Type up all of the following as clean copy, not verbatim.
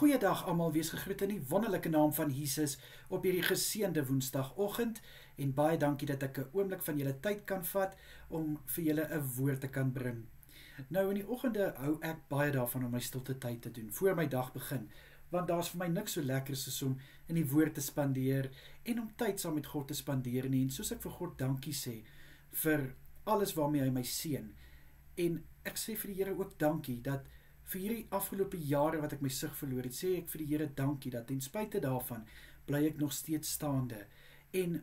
Goeiedag almal, wees gegroet in die wonderlike naam van Jesus op hierdie geseënde woensdagoggend en baie dankie dat ek 'n oomblik van julle tyd kan vat om vir julle 'n woord te kan bring. Nou in die oggende hou ek baie daarvan om my stilte tyd te doen voor my dag begin, want daar's vir my niks so lekker soos om in die woord te spandeer en om tyd saam met God te spandeer nie, en soos ek vir God dankie sê vir alles waarmee hy my seën. En ek sê vir die Here ook dankie dat vir hierdie afgelope jare wat ek my sig verloor het, sê ek vir die Here dankie dat ten spyte daarvan bly ek nog steeds staande. En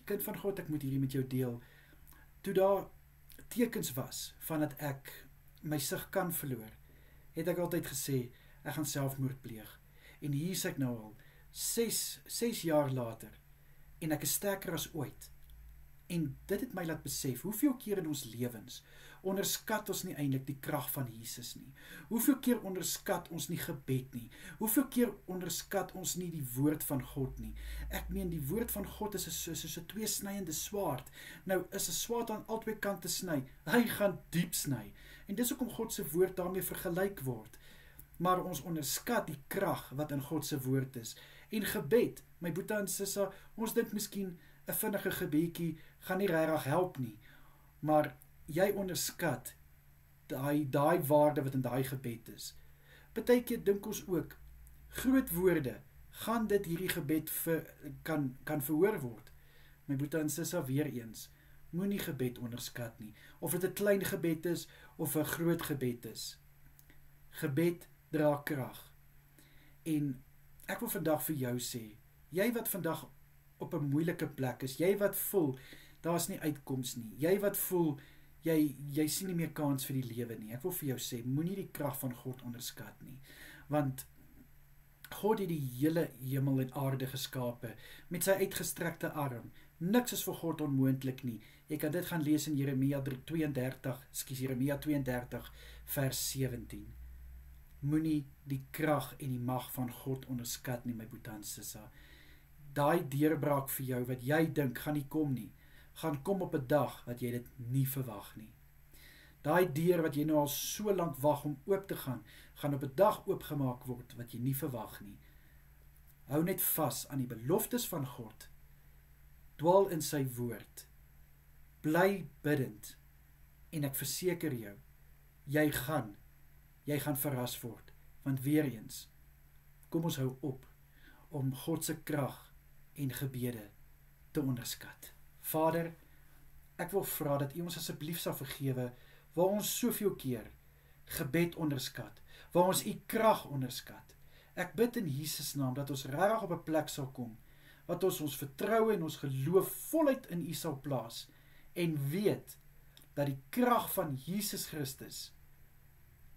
kind van God, ek moet hierdie met jou deel. Toe daar tekens was van dat ek my sig kan verloor, het ek altyd gesê ek gaan selfmoord pleeg. En hier is ek nou al 6 jaar later en ek is sterker as ooit. En dit het my laat besef, hoeveel keer in ons lewens onderskat ons nie eintlik die krag van Jesus nie. Hoeveel keer onderskat ons nie gebed nie. Hoeveel keer onderskat ons nie die woord van God nie. Ek meen, die woord van God is soos 'n tweesnyende swaard. Nou is 'n swaard aan albei kante sny. Hy gaan diep sny. En dis hoekom God se woord daarmee vergelyk word. Maar ons onderskat die krag wat in God se woord is. En gebed, my boetie en sissa, ons dink miskien 'n vinnige gebedjie gaan nie regtig help nie. Maar jy onderskat daai waarde wat in daai gebed is. Partykeer dink ons ook, groot woorde, gaan dit hierdie gebed kan verhoor word? My boetie en sissa, weer eens, moenie gebed onderskat nie, of dit 'n klein gebed is, of 'n groot gebed is. Gebed dra krag. En ek wil vandag vir jou sê, jy wat vandag op 'n moeilike plek is, jy wat voel, daar's nie uitkoms nie, jy wat voel, jy sien nie meer kans vir die lewe nie, ek wil vir jou sê, moenie die krag van God onderskat nie, want God het die hele hemel en aarde geskape, met sy uitgestrekte arm. Niks is vir God onmoontlik nie. Jy kan dit gaan lees in Jeremia 32 vers 17. Moenie die krag en die mag van God onderskat nie, my boetie en sissa. Daai deurbraak vir jou wat jy dink gaan nie kom nie, gaan kom op 'n dag wat jy dit nie verwag nie. Daai deur wat jy nou al so lank wag om oop te gaan op 'n dag oopgemaak word wat jy nie verwag nie. Hou net vas aan die beloftes van God. Dwaal in sy woord. Bly bidend. En ek verseker jou, jy gaan verras word. Want weer eens, kom ons hou op om God se krag en gebede te onderskat. Vader, ek wil vra dat U ons asseblief sal vergewe waar ons soveel keer gebed onderskat, waar ons U krag onderskat. Ek bid in Jesus naam dat ons regtig op 'n plek sal kom, wat ons vertroue en ons geloof voluit in U sal plaas, en weet dat die krag van Jesus Christus,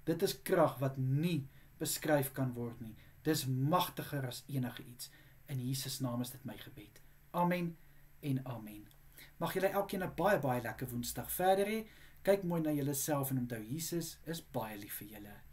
dit is krag wat nie beskryf kan word nie. Dis magtiger as enige iets. In Jesus naam is dit my gebed. Amen en amen. Mag julle elkeen 'n baie lekker woensdag verder hê. Kyk mooi na julleself en onthou, Jesus is baie lief vir julle.